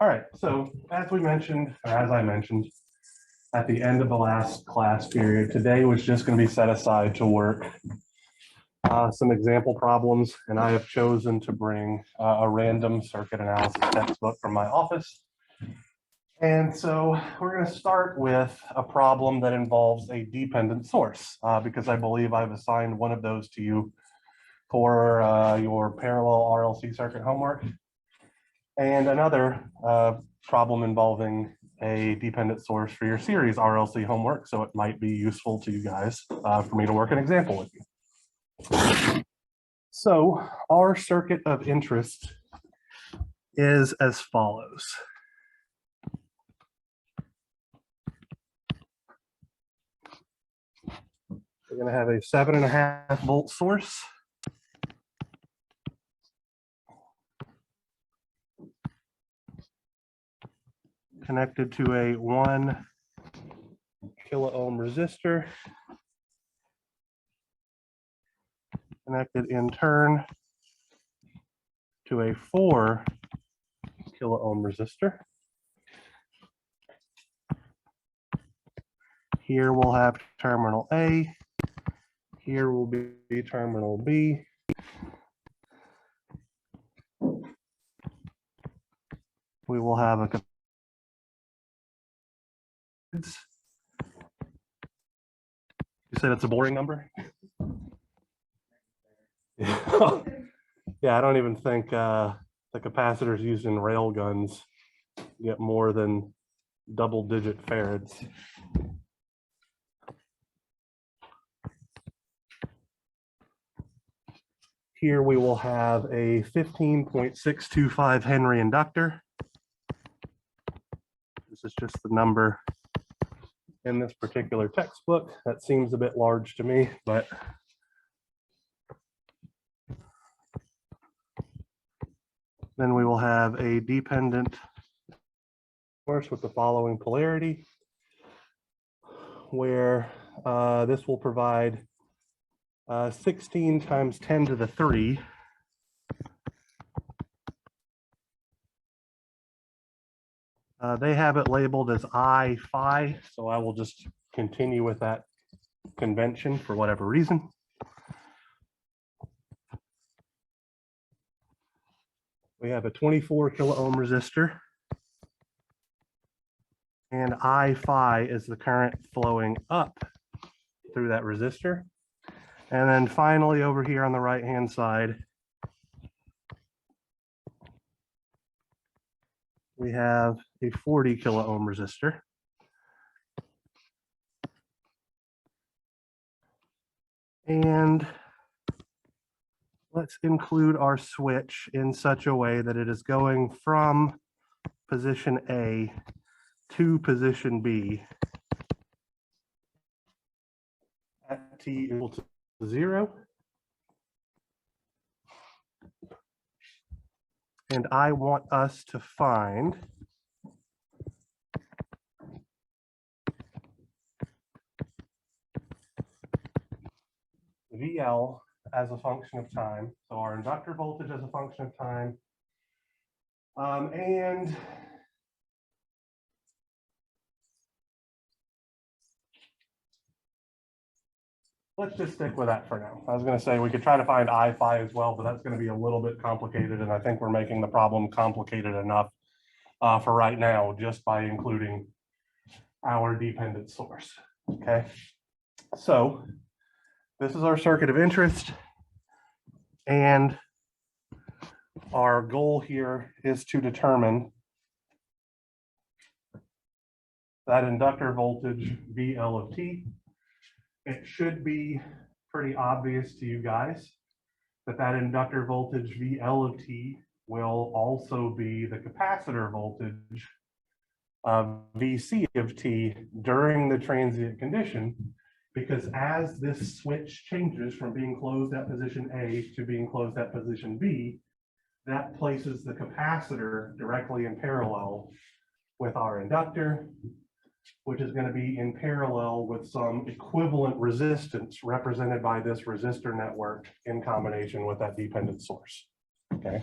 All right, so as we mentioned, or as I mentioned, at the end of the last class period, today was just going to be set aside to work some example problems, and I have chosen to bring a random circuit analysis textbook from my office. And so we're going to start with a problem that involves a dependent source, because I believe I've assigned one of those to you for your parallel RLC circuit homework, and another problem involving a dependent source for your series RLC homework. So it might be useful to you guys for me to work an example with you. So our circuit of interest is as follows. We're going to have a 7.5 volt source. Connected to a 1 kilo ohm resistor. Connected in turn to a 4 kilo ohm resistor. Here we'll have terminal A. Here will be terminal B. We will have a you said it's a boring number? Yeah, I don't even think the capacitors used in rail guns get more than double-digit farads. Here we will have a 15.625 Henry inductor. This is just the number in this particular textbook. That seems a bit large to me, but then we will have a dependent source with the following polarity, where this will provide 16 times 10 to the 3. They have it labeled as I phi, so I will just continue with that convention for whatever reason. We have a 24 kilo ohm resistor, and I phi is the current flowing up through that resistor. And then finally over here on the right hand side, we have a 40 kilo ohm resistor. And let's include our switch in such a way that it is going from position A to position B at t equal to 0. And I want us to find VL as a function of time. So our inductor voltage as a function of time. And let's just stick with that for now. I was going to say we could try to find I phi as well, but that's going to be a little bit complicated. And I think we're making the problem complicated enough for right now, just by including our dependent source. Okay. So this is our circuit of interest. And our goal here is to determine that inductor voltage VL of t. It should be pretty obvious to you guys that that inductor voltage VL of t will also be the capacitor voltage VC of t during the transient condition, because as this switch changes from being closed at position A to being closed at position B, that places the capacitor directly in parallel with our inductor, which is going to be in parallel with some equivalent resistance represented by this resistor network in combination with that dependent source. Okay,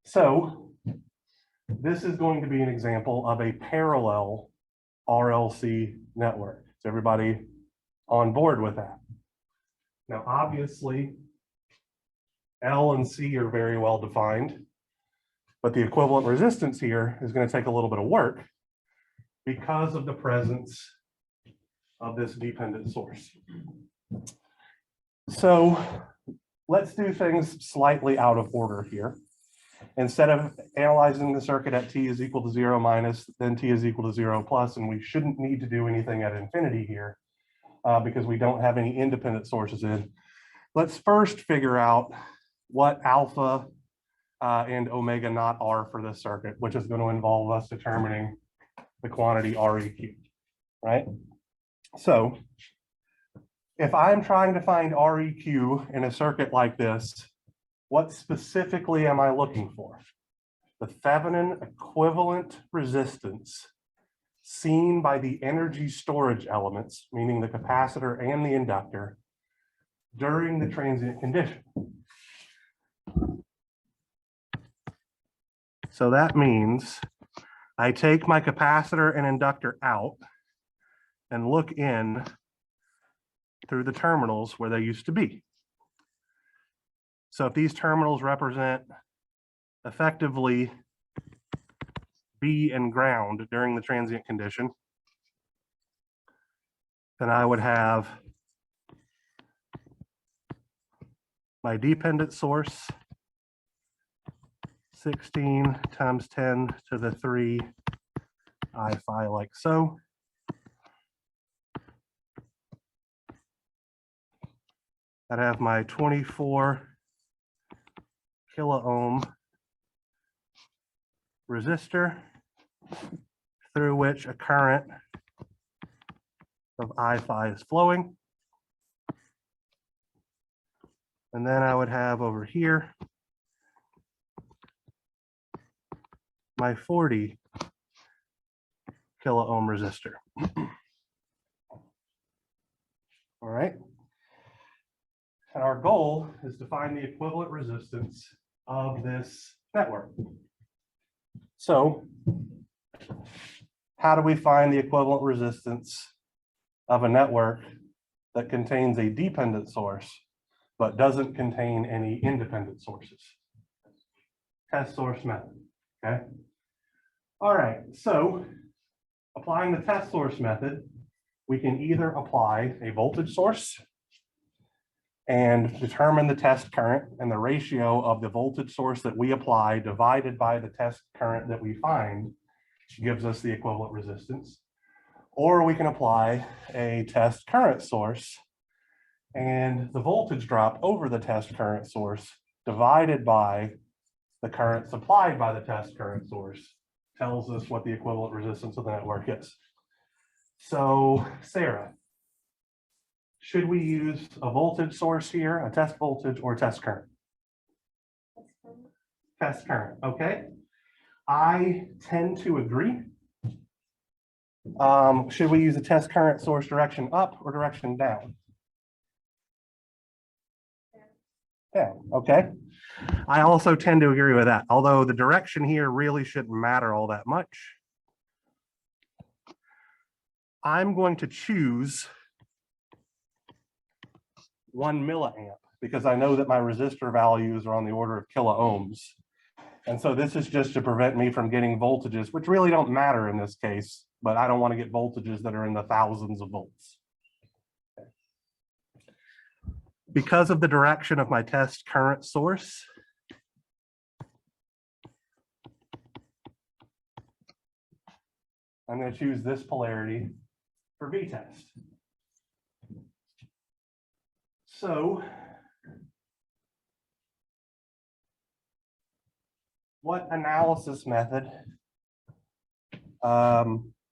so This is going to be an example of a parallel RLC network. Is everybody on board with that? Now, obviously, L and C are very well defined, but the equivalent resistance here is going to take a little bit of work because of the presence of this dependent source. So let's do things slightly out of order here. Instead of analyzing the circuit at t is equal to 0 minus, then t is equal to 0 plus, and we shouldn't need to do anything at infinity here because we don't have any independent sources in. Let's first figure out what alpha and omega naught are for this circuit, which is going to involve us determining the quantity REQ, right? So if I'm trying to find REQ in a circuit like this, what specifically am I looking for? The Thevenin equivalent resistance seen by the energy storage elements, meaning the capacitor and the inductor, during the transient condition. So that means I take my capacitor and inductor out and look in through the terminals where they used to be. So if these terminals represent effectively B and ground during the transient condition, then I would have my dependent source, 16 times 10 to the 3 I phi, like so. I'd have my 24 kilo ohm resistor through which a current of I phi is flowing. And then I would have over here my 40 kilo ohm resistor. All right. And our goal is to find the equivalent resistance of this network. So how do we find the equivalent resistance of a network that contains a dependent source but doesn't contain any independent sources? Test source method, okay? All right, so applying the test source method, we can either apply a voltage source and determine the test current, and the ratio of the voltage source that we apply divided by the test current that we find gives us the equivalent resistance. Or we can apply a test current source, and the voltage drop over the test current source divided by the current supplied by the test current source tells us what the equivalent resistance of the network is. So, Sarah, should we use a voltage source here, a test voltage, or test current? Test current, okay. I tend to agree. Should we use a test current source direction up or direction down? Down, okay. I also tend to agree with that, although the direction here really shouldn't matter all that much. I'm going to choose 1 milliamp because I know that my resistor values are on the order of kilo ohms. And so this is just to prevent me from getting voltages, which really don't matter in this case, but I don't want to get voltages that are in the thousands of volts. Okay. Because of the direction of my test current source, I'm going to choose this polarity for V-test. So what analysis method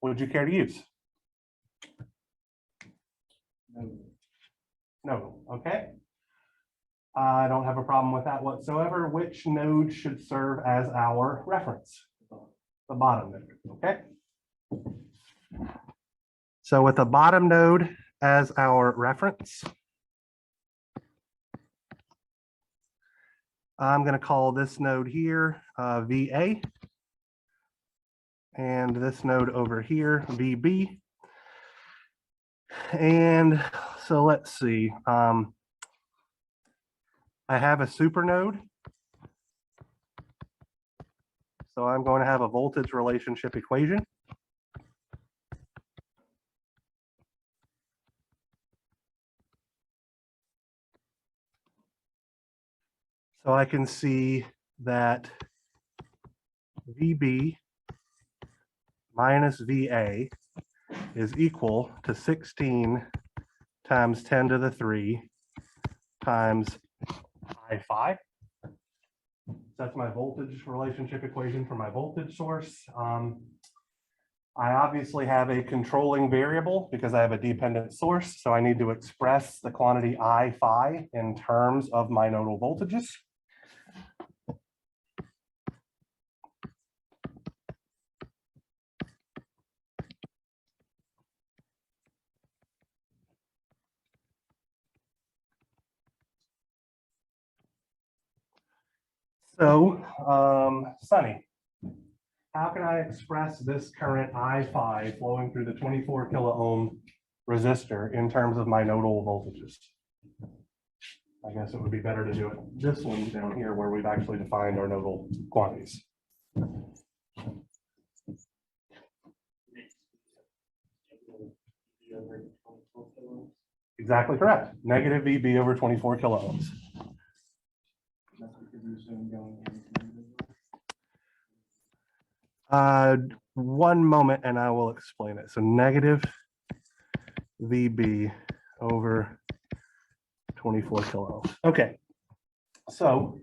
would you care to use? No, okay. I don't have a problem with that whatsoever. Which node should serve as our reference? The bottom node, okay? So with the bottom node as our reference, I'm going to call this node here VA. and this node over here, VB. And so let's see. I have a supernode. So I'm going to have a voltage relationship equation. So I can see that VB minus VA is equal to 16 times 10 to the 3 times I5. That's my voltage relationship equation for my voltage source. I obviously have a controlling variable because I have a dependent source, so I need to express the quantity I5 in terms of my nodal voltages. So, Sunny, how can I express this current I5 flowing through the 24 kilo ohm resistor in terms of my nodal voltages? I guess it would be better to do it this one down here where we've actually defined our nodal quantities. Exactly correct. Negative VB over 24 kilo ohms. One moment and I will explain it. So negative VB over 24 kilo ohms. Okay, so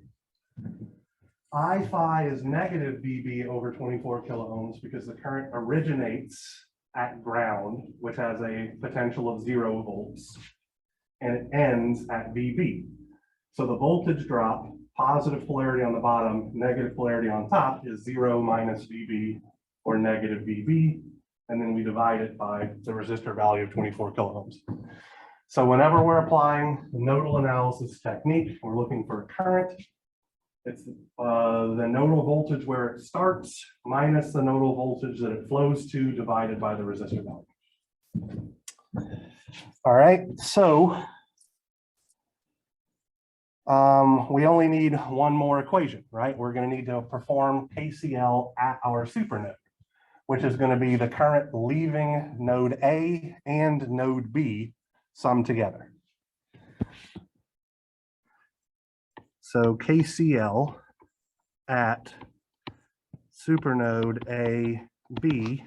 I5 is negative VB over 24 kilo ohms because the current originates at ground, which has a potential of 0 volts, and it ends at VB. So the voltage drop, positive polarity on the bottom, negative polarity on top, is 0 minus VB or negative VB, and then we divide it by the resistor value of 24 kilo ohms. So whenever we're applying the nodal analysis technique, we're looking for a current. It's the nodal voltage where it starts minus the nodal voltage that it flows to divided by the resistor value. All right, so we only need one more equation, right? We're going to need to perform KCL at our supernode, which is going to be the current leaving node A and node B summed together. So KCL at supernode A, B,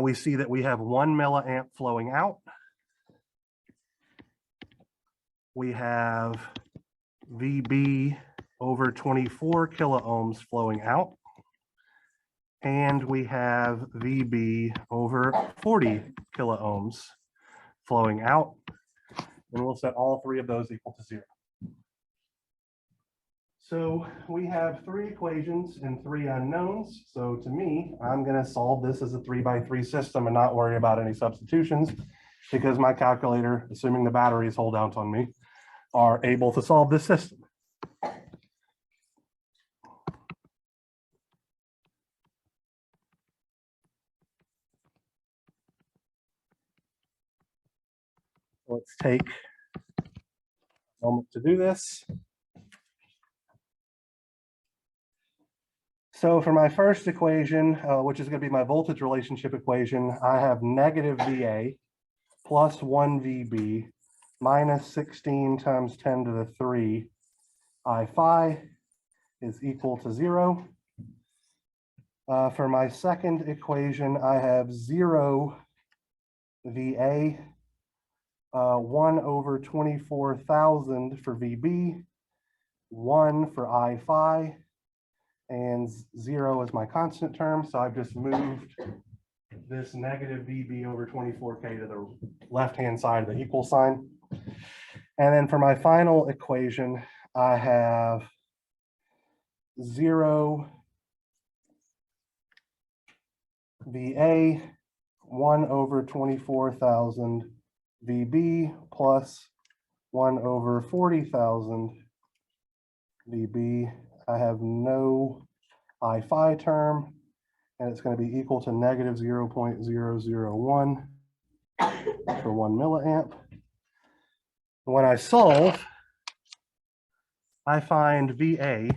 we see that we have 1 milliamp flowing out. We have VB over 24 kilo ohms flowing out. And we have VB over 40 kilo ohms flowing out. And we'll set all three of those equal to 0. So we have 3 equations and 3 unknowns. So to me, I'm going to solve this as a 3x3 system and not worry about any substitutions because my calculator, assuming the batteries hold out on me, are able to solve this system. Let's take a moment to do this. So for my first equation, which is going to be my voltage relationship equation, I have negative VA plus 1 VB minus 16 times 10 to the 3 I5 is equal to 0. For my second equation, I have 0 VA, 1 over 24,000 for VB, 1 for I5, and 0 is my constant term. So I've just moved this negative VB over 24K to the left-hand side of the equal sign. And then for my final equation, I have 0 VA, 1 over 24,000 VB plus 1 over 40,000 VB. I have no I phi term, and it's going to be equal to negative 0.001 for 1 milliamp. When I solve, I find VA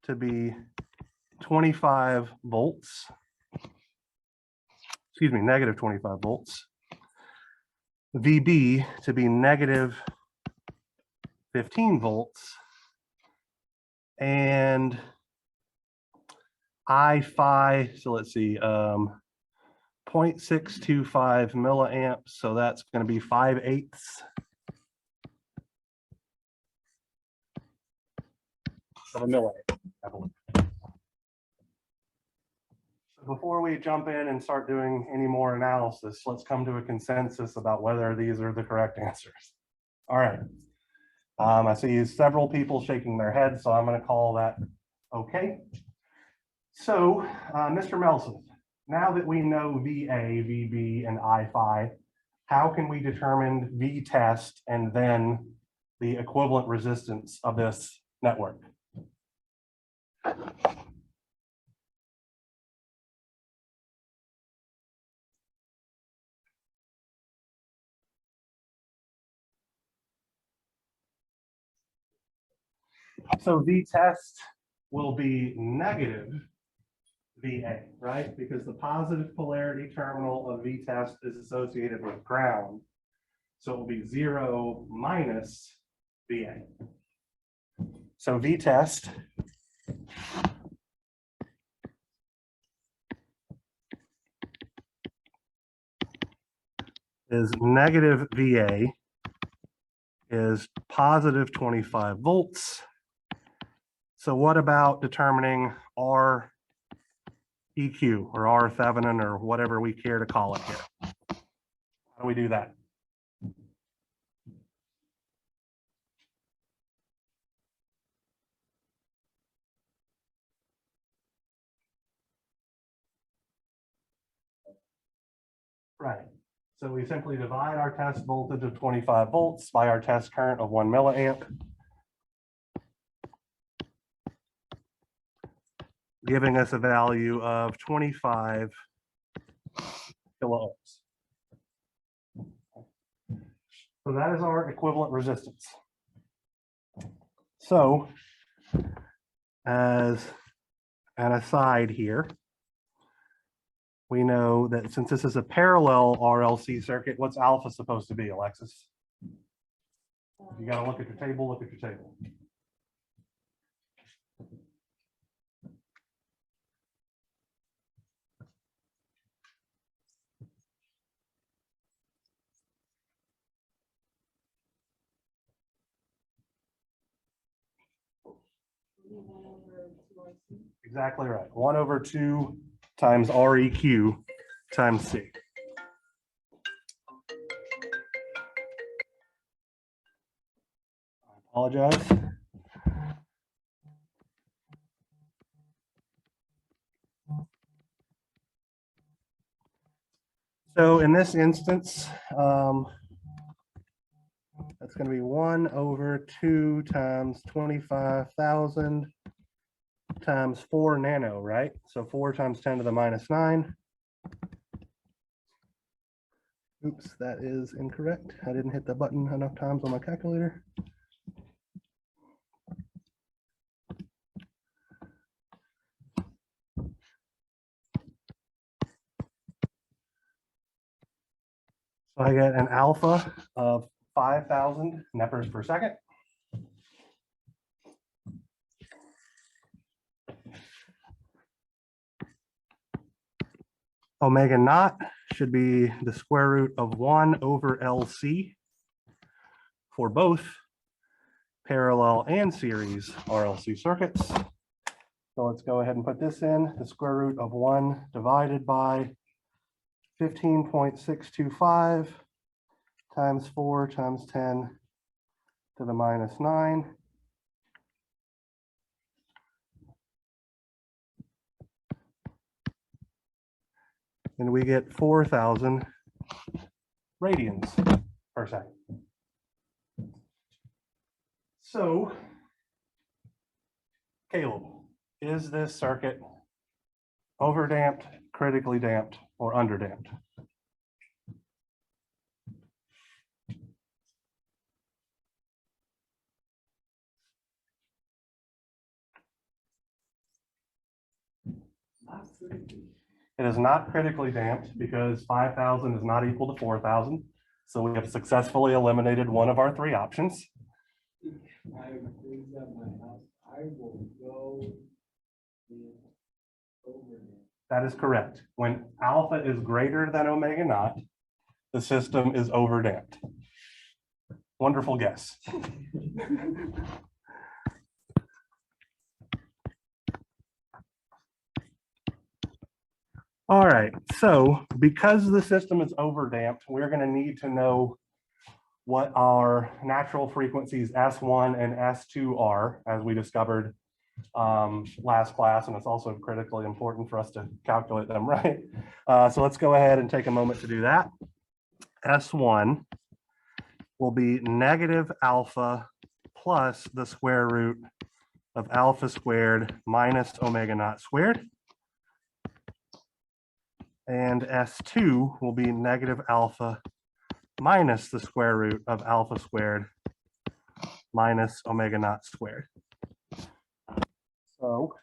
to be 25 volts, excuse me, negative 25 volts, VB to be negative 15 volts, and I phi, so let's see, 0.625 milliamps, so that's going to be 5/8 of a milliamp, I believe. So before we jump in and start doing any more analysis, let's come to a consensus about whether these are the correct answers. All right. I see several people shaking their heads, so I'm going to call that okay. So, Mr. Melson, now that we know VA, VB, and I phi, how can we determine V test and then the equivalent resistance of this network? So V test will be negative VA, right? Because the positive polarity terminal of V test is associated with ground. So it will be 0 minus VA. So V test is negative VA is positive 25 volts. So what about determining R EQ or R Thevenin or whatever we care to call it here? How do we do that? Right. So we simply divide our test voltage of 25 volts by our test current of 1 milliamp, giving us a value of 25 kilo ohms. So that is our equivalent resistance. So as an aside here, we know that since this is a parallel RLC circuit, what's alpha supposed to be, Alexis? You got to look at your table, look at your table. Exactly right. 1/2 times REQ times C. I apologize. So in this instance, that's going to be 1/2 times 25,000 times 4 nano, right? So 4 times 10 to the minus 9. Oops, that is incorrect. I didn't hit the button enough times on my calculator. So I get an alpha of 5,000 neppers per second. Omega naught should be the square root of 1/LC for both parallel and series RLC circuits. So let's go ahead and put this in. The square root of 1 divided by 15.625 times 4 times 10 to the minus 9. And we get 4,000 radians per second. So, Caleb, is this circuit overdamped, critically damped, or underdamped? It is not critically damped because 5,000 is not equal to 4,000. So we have successfully eliminated one of our three options. I freeze up my house. I will go over there. That is correct. When alpha is greater than omega naught, the system is overdamped. Wonderful guess. All right, so because the system is overdamped, we're going to need to know what our natural frequencies S1 and S2 are, as we discovered last class, and it's also critically important for us to calculate them, right? So let's go ahead and take a moment to do that. S1 will be negative alpha plus the square root of alpha squared minus omega naught squared. And S2 will be negative alpha minus the square root of alpha squared minus omega naught squared. So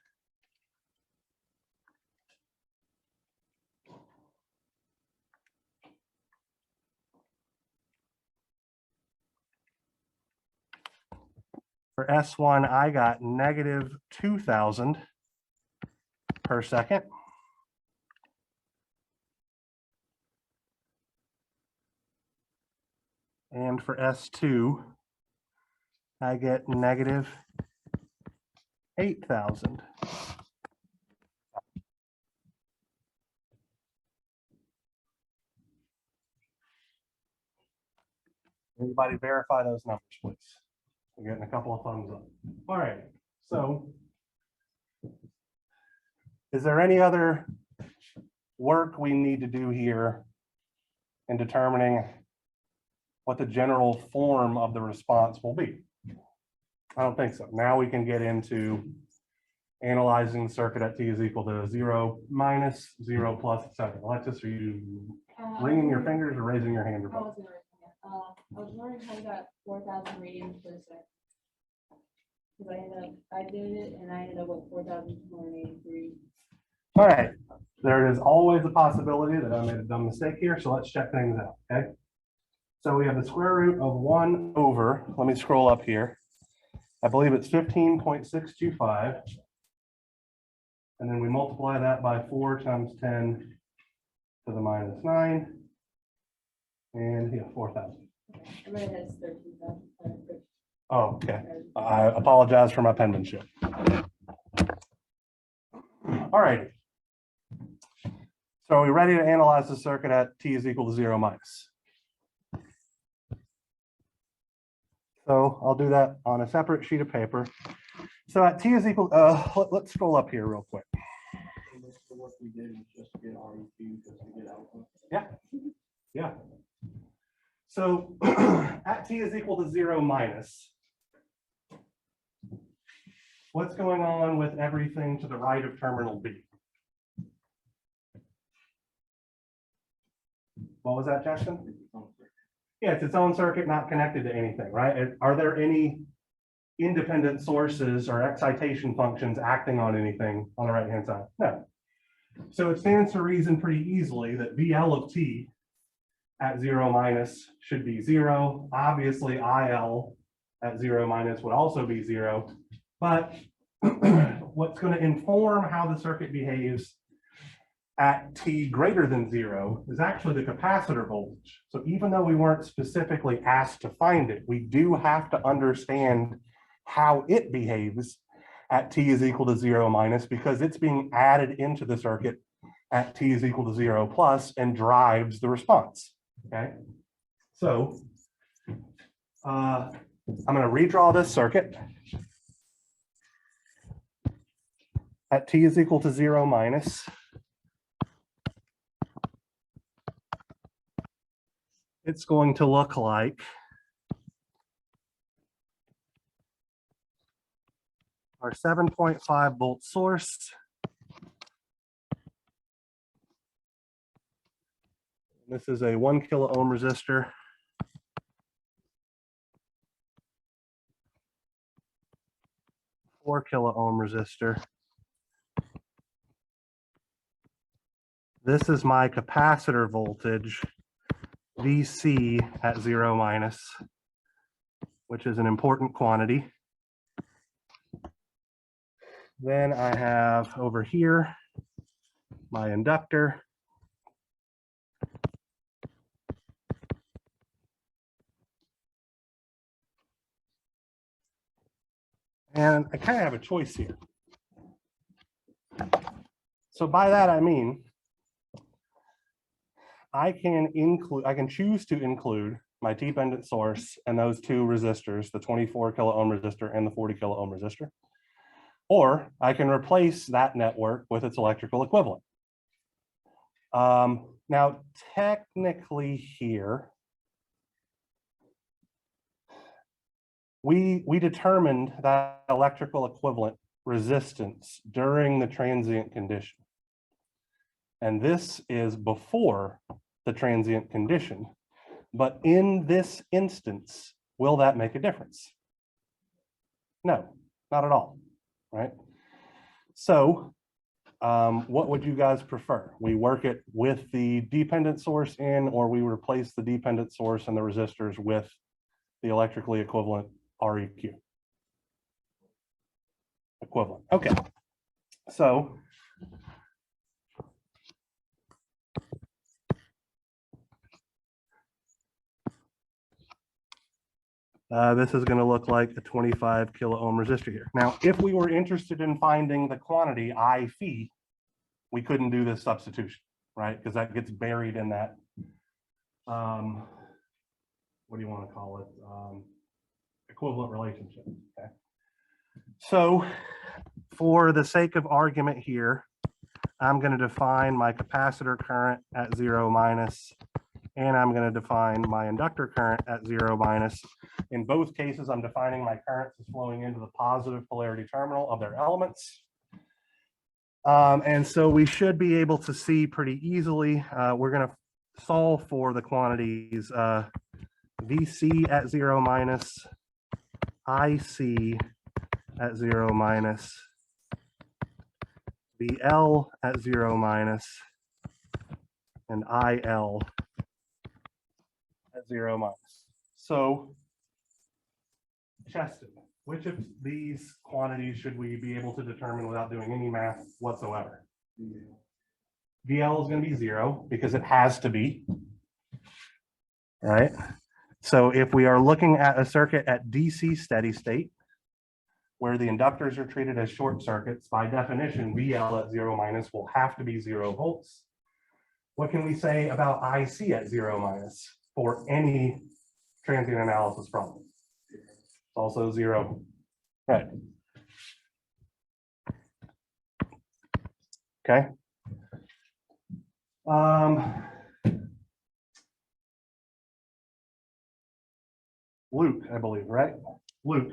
for S1, I got negative 2,000 per second. And for S2, I get negative 8,000. Anybody verify those numbers, please? We're getting a couple of thumbs up. All right, so is there any other work we need to do here in determining what the general form of the response will be? I don't think so. Now we can get into analyzing the circuit at t is equal to 0 minus, 0 plus, etc. Alexis, are you ringing your fingers or raising your hand? I was wondering how you got 4,000 radians per second. Because I did it and I ended up with 4,283. All right, there is always a possibility that I made a dumb mistake here, so let's check things out, okay? So we have the square root of 1 over, let me scroll up here. I believe it's 15.625. And then we multiply that by 4 times 10 to the minus 9. And yeah, 4,000. I read it as 13,000. Oh, okay. I apologize for my penmanship. All right. So are we ready to analyze the circuit at t is equal to 0 minus? So I'll do that on a separate sheet of paper. So at t is equal, let's scroll up here real quick. What we did was just get REQ just to get alpha. Yeah, yeah. So at t is equal to 0 minus, what's going on with everything to the right of terminal B? What was that, Jackson? Yeah, it's its own circuit, not connected to anything, right? Are there any independent sources or excitation functions acting on anything on the right-hand side? No. So it stands to reason pretty easily that VL of t at 0 minus should be 0. Obviously, IL at 0 minus would also be 0. But what's going to inform how the circuit behaves at t greater than 0 is actually the capacitor voltage. So even though we weren't specifically asked to find it, we do have to understand how it behaves at t is equal to 0 minus because it's being added into the circuit at t is equal to 0 plus and drives the response. Okay, so I'm going to redraw this circuit at t is equal to 0 minus. It's going to look like our 7.5 volt source. This is a 1 kilo ohm resistor. Four kilo ohm resistor. This is my capacitor voltage, VC at 0 minus, which is an important quantity. Then I have over here my inductor. And I kind of have a choice here. So by that, I mean, I can choose to include my dependent source and those two resistors, the 24 kilo ohm resistor and the 40 kilo ohm resistor. Or I can replace that network with its electrical equivalent. Now, technically here, we determined that electrical equivalent resistance during the transient condition. And this is before the transient condition. But in this instance, will that make a difference? No, not at all, right? So what would you guys prefer? We work it with the dependent source in, or we replace the dependent source and the resistors with the electrically equivalent REQ? Equivalent, okay. So this is going to look like a 25 kilo ohm resistor here. Now, if we were interested in finding the quantity I phi, we couldn't do this substitution, right? Because that gets buried in that, what do you want to call it? Equivalent relationship, okay? So for the sake of argument here, I'm going to define my capacitor current at 0 minus, and I'm going to define my inductor current at 0 minus. In both cases, I'm defining my currents as flowing into the positive polarity terminal of their elements. And so we should be able to see pretty easily, we're going to solve for the quantities VC at 0 minus, IC at 0 minus, VL at 0 minus, and IL at 0 minus. So, Cheston, which of these quantities should we be able to determine without doing any math whatsoever? VL is going to be 0 because it has to be, right? So if we are looking at a circuit at DC steady state, where the inductors are treated as short circuits, by definition, VL at 0 minus will have to be 0 volts. What can we say about IC at 0 minus for any transient analysis problem? It's also 0, right? Okay. Luke, I believe, right? Luke,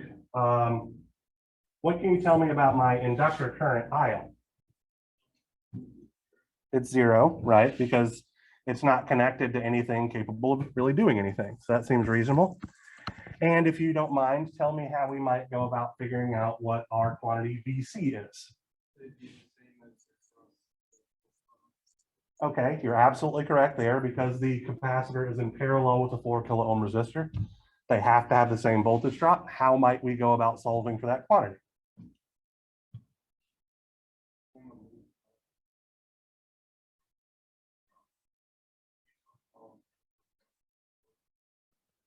what can you tell me about my inductor current IL? It's 0, right? Because it's not connected to anything capable of really doing anything. So that seems reasonable. And if you don't mind, tell me how we might go about figuring out what our quantity VC is. Okay, you're absolutely correct there, because the capacitor is in parallel with the 4 kilo ohm resistor. They have to have the same voltage drop. How might we go about solving for that quantity?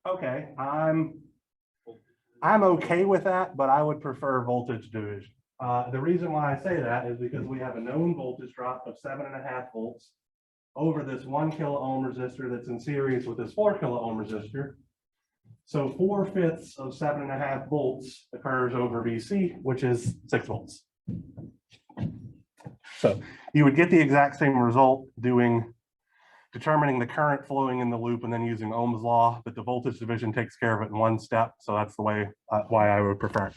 Okay, I'm okay with that, but I would prefer voltage division. The reason why I say that is because we have a known voltage drop of 7.5 volts over this 1 kilo ohm resistor that's in series with this 4 kilo ohm resistor. So 4/5 of 7.5 volts occurs over VC, which is 6 volts. So you would get the exact same result determining the current flowing in the loop and then using Ohm's law, but the voltage division takes care of it in one step. So that's the way why I would prefer it.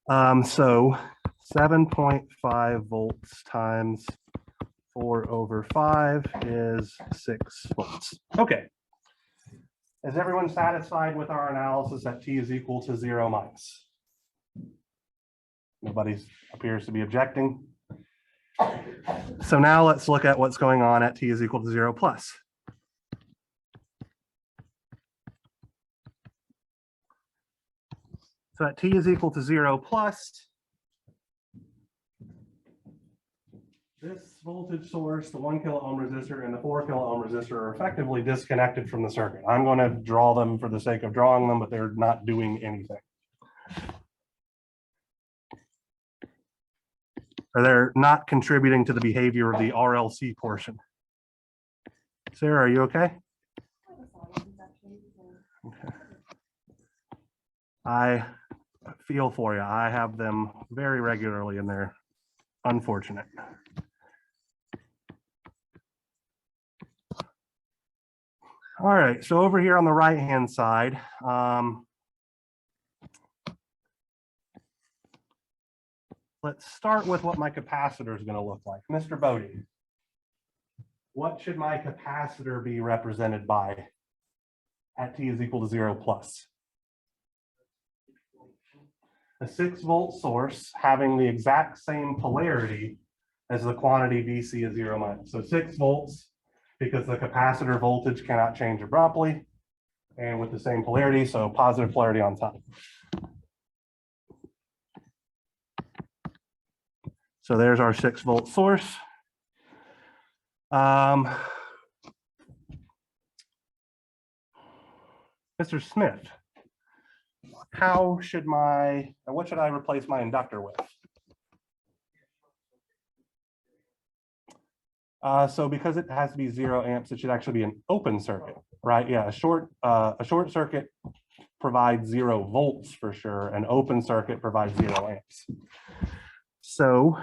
So 7.5 volts times 4/5 is 6 volts. Okay. Is everyone satisfied with our analysis that t is equal to 0 minus? Nobody appears to be objecting. So now let's look at what's going on at t is equal to 0 plus. So at t is equal to 0 plus, this voltage source, the 1 kilo ohm resistor and the 4 kilo ohm resistor are effectively disconnected from the circuit. I'm going to draw them for the sake of drawing them, but they're not doing anything. Or they're not contributing to the behavior of the RLC portion. Sarah, are you okay? Okay. I feel for you. I have them very regularly and they're unfortunate. All right, so over here on the right-hand side, let's start with what my capacitor is going to look like. Mr. Bodie, what should my capacitor be represented by at t is equal to 0 plus? A 6-volt source having the exact same polarity as the quantity VC is 0 minus. So 6 volts, because the capacitor voltage cannot change abruptly, and with the same polarity, so positive polarity on top. So there's our 6-volt source. Mr. Smith, what should I replace my inductor with? So because it has to be 0 amps, it should actually be an open circuit, right? Yeah, a short circuit provides 0 volts for sure. An open circuit provides 0 amps. So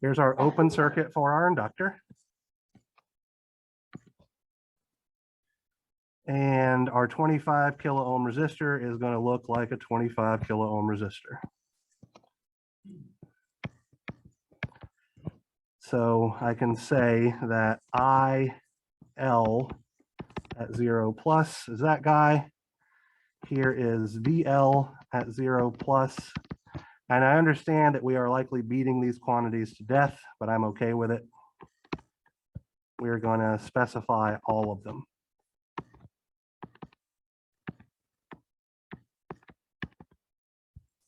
here's our open circuit for our inductor. And our 25 kilo ohm resistor is going to look like a 25 kilo ohm resistor. So I can say that IL at 0 plus is that guy. Here is VL at 0 plus. And I understand that we are likely beating these quantities to death, but I'm okay with it. We're going to specify all of them.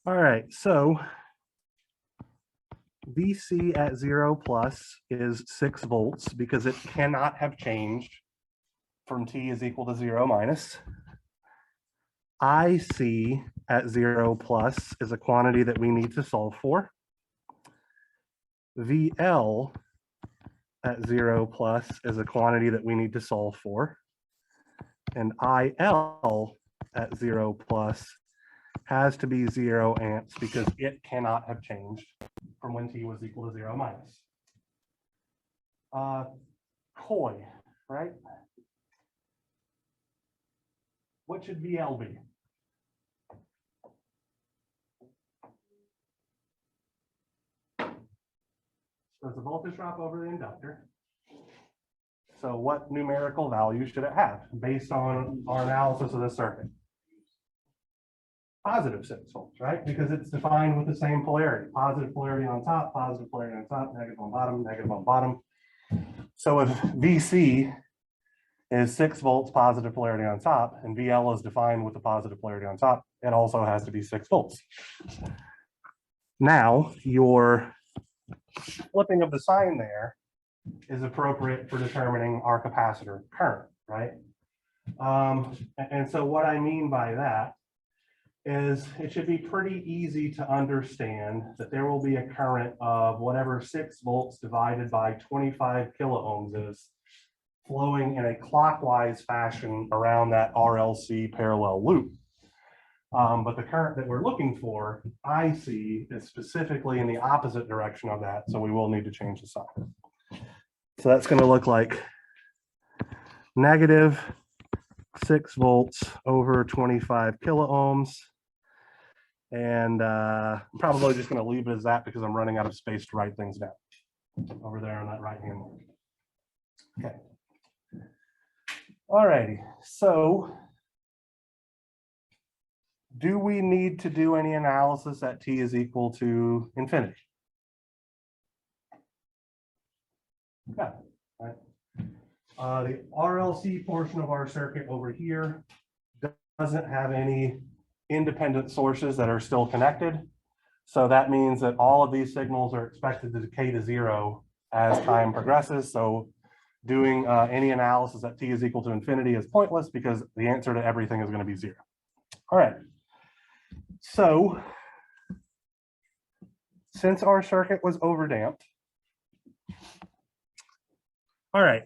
All right, so VC at 0 plus is 6 volts because it cannot have changed from t is equal to 0 minus. IC at 0 plus is a quantity that we need to solve for. VL at 0 plus is a quantity that we need to solve for. And IL at 0 plus has to be 0 amps because it cannot have changed from when t was equal to 0 minus. COI, right? What should VL be? There's a voltage drop over the inductor. So what numerical value should it have based on our analysis of the circuit? Positive 6 volts, right? Because it's defined with the same polarity. Positive polarity on top, positive polarity on top, negative on bottom, negative on bottom. So if VC is 6 volts positive polarity on top, and VL is defined with the positive polarity on top, it also has to be 6 volts. Now, your flipping of the sign there is appropriate for determining our capacitor current, right? And so what I mean by that is it should be pretty easy to understand that there will be a current of whatever 6 volts divided by 25 kilo ohms is flowing in a clockwise fashion around that RLC parallel loop. But the current that we're looking for, IC, is specifically in the opposite direction of that, so we will need to change the sign. So that's going to look like negative 6 volts over 25 kilo ohms. And I'm probably just going to leave it as that because I'm running out of space to write things down over there on that right hand mark. Okay. All righty. So do we need to do any analysis at t is equal to infinity? Okay. Right. The RLC portion of our circuit over here doesn't have any independent sources that are still connected. So that means that all of these signals are expected to decay to 0 as time progresses. So doing any analysis at t is equal to infinity is pointless because the answer to everything is going to be 0. All right. So since our circuit was overdamped, all right,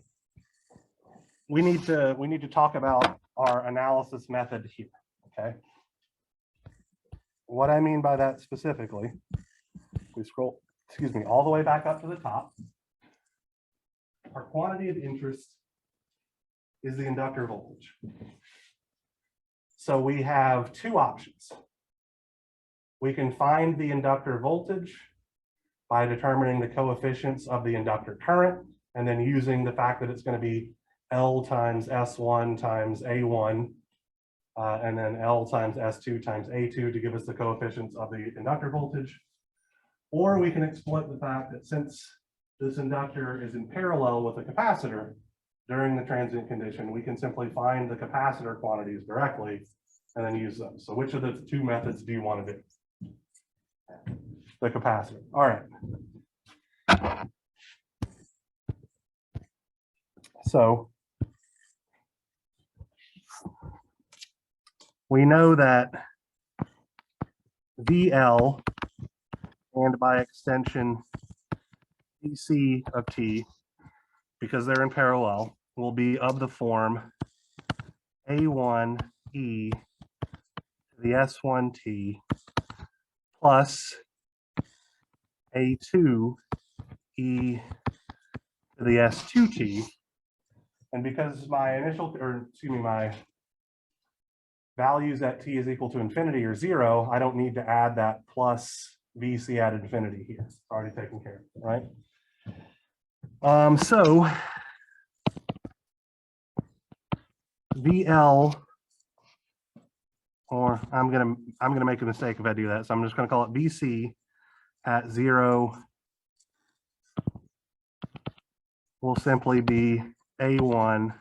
we need to talk about our analysis method here. Okay. What I mean by that specifically, we scroll, excuse me, all the way back up to the top. Our quantity of interest is the inductor voltage. So we have two options. We can find the inductor voltage by determining the coefficients of the inductor current and then using the fact that it's going to be L times S1 times A1 and then L times S2 times A2 to give us the coefficients of the inductor voltage. Or we can exploit the fact that since this inductor is in parallel with a capacitor during the transient condition, we can simply find the capacitor quantities directly and then use them. So which of the two methods do you want to do? The capacitor. All right. So we know that VL and by extension VC of t, because they're in parallel, will be of the form A1 e to the S1t plus A2 e to the S2t. And because my my values at t is equal to infinity or 0, I don't need to add that plus VC at infinity here. It's already taken care of, right? So VL, or I'm gonna make a mistake if I do that. So I'm just gonna call it VC at 0 will simply be A1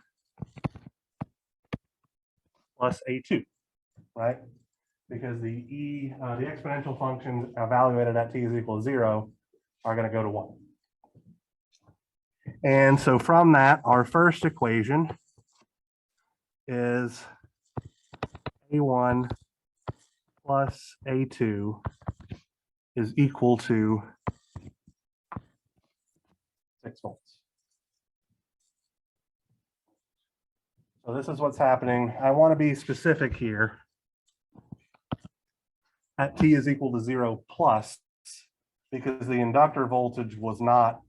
plus A2, right? Because the exponential functions evaluated at t is equal to 0 are going to go to 1. And so from that, our first equation is A1 plus A2 is equal to 6 volts. So this is what's happening. I want to be specific here. At t is equal to 0 plus, because the inductor voltage was not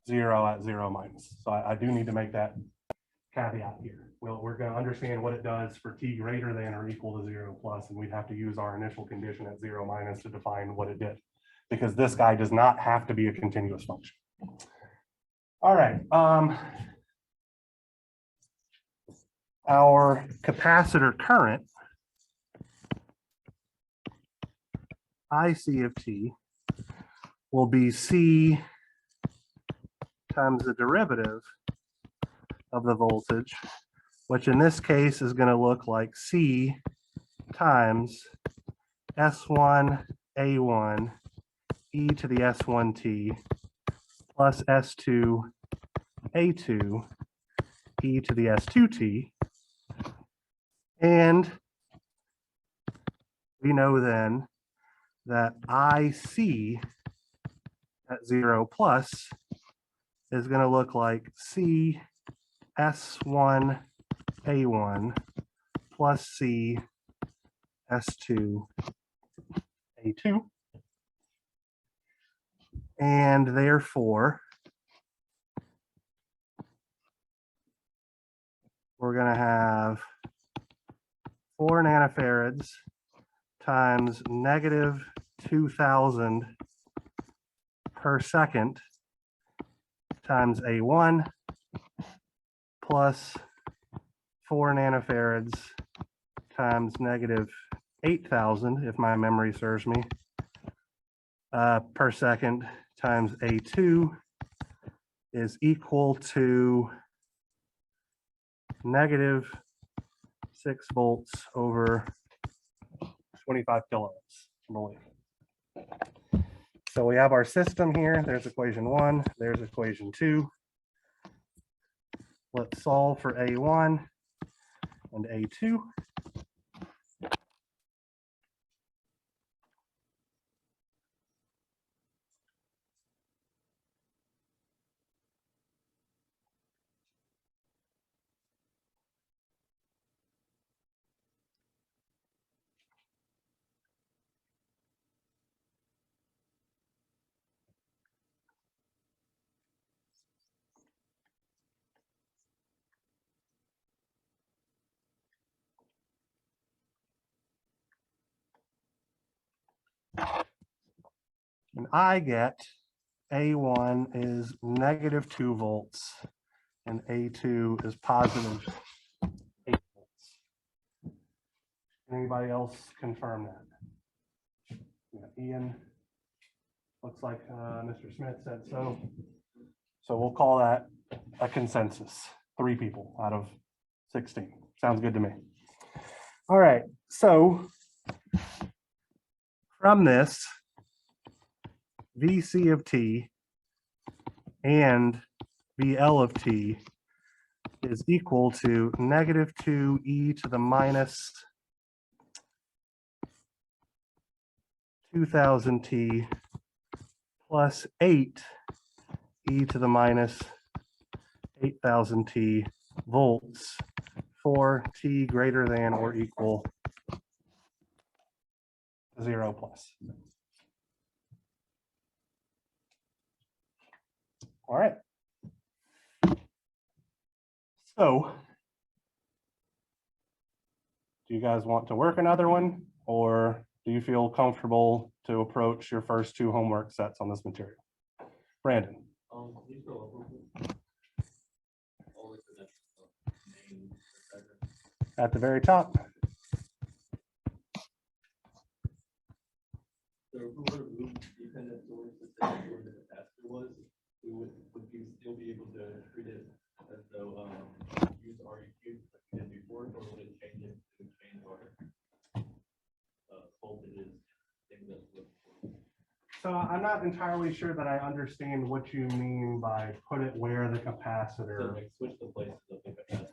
0 at 0 minus. So I do need to make that caveat here. We're going to understand what it does for t greater than or equal to 0 plus, and we'd have to use our initial condition at 0 minus to define what it did, because this guy does not have to be a continuous function. All right. Our capacitor current, IC of t, will be C times the derivative of the voltage, which in this case is going to look like C times S1 A1 e to the S1t plus S2 A2 e to the S2t. And we know then that IC at 0 plus is going to look like C S1 A1 plus C S2 A2. And therefore, we're going to have 4 nanofarads times negative 2000 per second times A1 plus 4 nanofarads times negative 8000, if my memory serves me, per second times A2 is equal to negative 6 volts over 25 kilohms, I believe. So we have our system here. There's equation 1, there's equation 2. Let's solve for A1 and A2. And I get A1 is negative 2 volts and A2 is positive 8 volts. Anybody else confirm that? Yeah, Ian, looks like Mr. Smith said so. So we'll call that a consensus. 3 people out of 16. Sounds good to me. All right, so from this, VC of t and VL of t is equal to negative 2 e to the minus 2000 t plus 8 e to the minus 8000 t volts for t greater than or equal to 0 plus. All right. So, do you guys want to work another one, or do you feel comfortable to approach your first 2 homework sets on this material? Brandon. Please go over with all of the main At the very top. So if we were to move dependent source to say where the capacitor was, would you still be able to treat it as though use REQ like we did before, or would it change it to change our voltages, things that we're looking for? So I'm not entirely sure that I understand what you mean by put it where the So capacitor. like switch the places of the capacitor dependent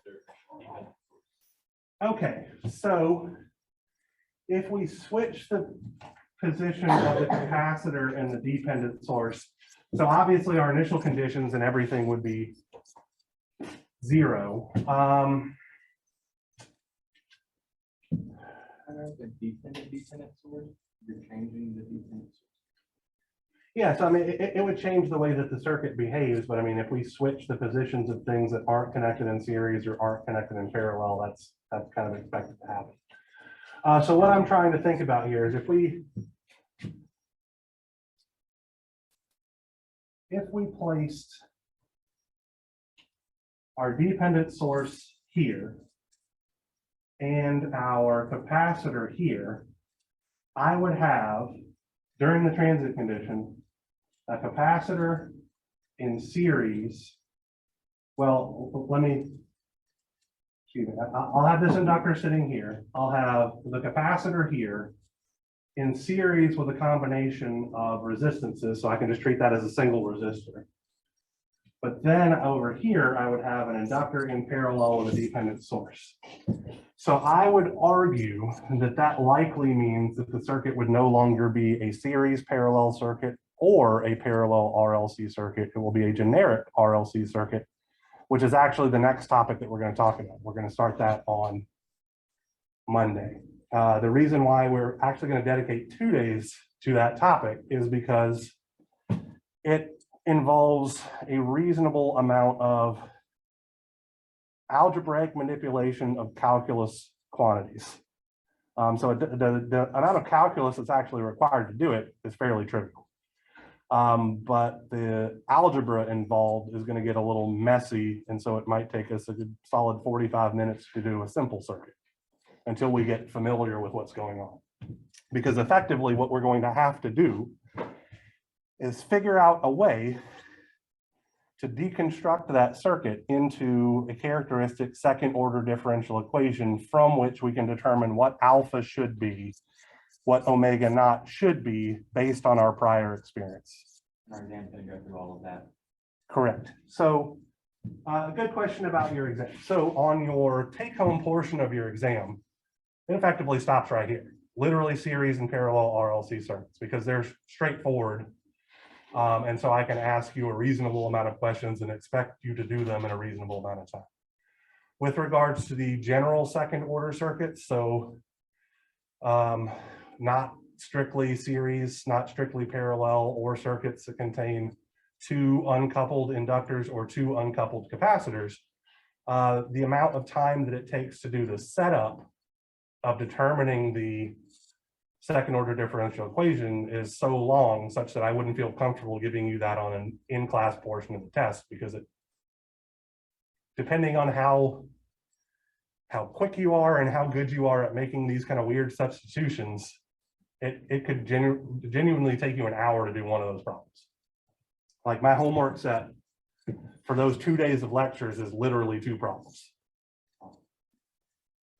source. Okay, so if we switch the position of the capacitor and the dependent source, so obviously our initial conditions and everything would be 0. The dependent source, you're changing the dependent source. Yeah, so I mean, it would change the way that the circuit behaves, but I mean, if we switch the positions of things that aren't connected in series or aren't connected in parallel, that's kind of expected to happen. So what I'm trying to think about here is if we placed our dependent source here and our capacitor here, I would have, during the transit condition, a capacitor in series. Well, excuse me, I'll have this inductor sitting here. I'll have the capacitor here in series with a combination of resistances, so I can just treat that as a single resistor. But then over here, I would have an inductor in parallel with a dependent source. So I would argue that that likely means that the circuit would no longer be a series parallel circuit or a parallel RLC circuit. It will be a generic RLC circuit, which is actually the next topic that we're going to talk about. We're going to start that on Monday. The reason why we're actually going to dedicate 2 days to that topic is because it involves a reasonable amount of algebraic manipulation of calculus quantities. So the amount of calculus that's actually required to do it is fairly trivial. But the algebra involved is going to get a little messy, and so it might take us a good solid 45 minutes to do a simple circuit until we get familiar with what's going on. Because effectively what we're going to have to do is figure out a way to deconstruct that circuit into a characteristic second order differential equation from which we can determine what alpha should be, what omega naught should be based on our prior experience. Our exam's going to go through all of that. Correct. So a good question about your exam. So on your take-home portion of your exam, it effectively stops right here. Literally series and parallel RLC circuits, because they're straightforward. And so I can ask you a reasonable amount of questions and expect you to do them in a reasonable amount of time. With regards to the general second order circuits, so not strictly series, not strictly parallel, or circuits that contain two uncoupled inductors or two uncoupled capacitors, the amount of time that it takes to do the setup of determining the second order differential equation is so long such that I wouldn't feel comfortable giving you that on an in-class portion of the test, because it, depending on how quick you are and how good you are at making these kind of weird substitutions, it could genuinely take you an hour to do one of those problems. Like my homework set for those 2 days of lectures is literally 2 problems,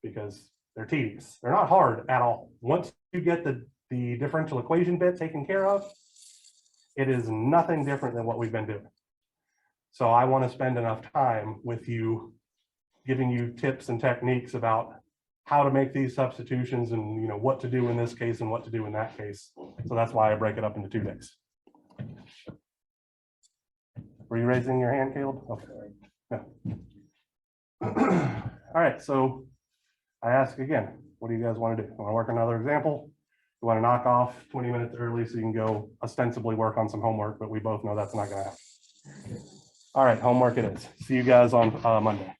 because they're tedious. They're not hard at all. Once you get the differential equation bit taken care of, it is nothing different than what we've been doing. So I want to spend enough time with you, giving you tips and techniques about how to make these substitutions and, you know, what to do in this case and what to do in that case. So that's why I break it up into 2 days. Were you raising your hand, Caleb? Okay. Yeah. All right, so I ask again, what do you guys want to do? Want to work another example? You want to knock off 20 minutes early so you can go ostensibly work on some homework, but we both know that's not going to happen. All right, homework it is. See you guys on Monday.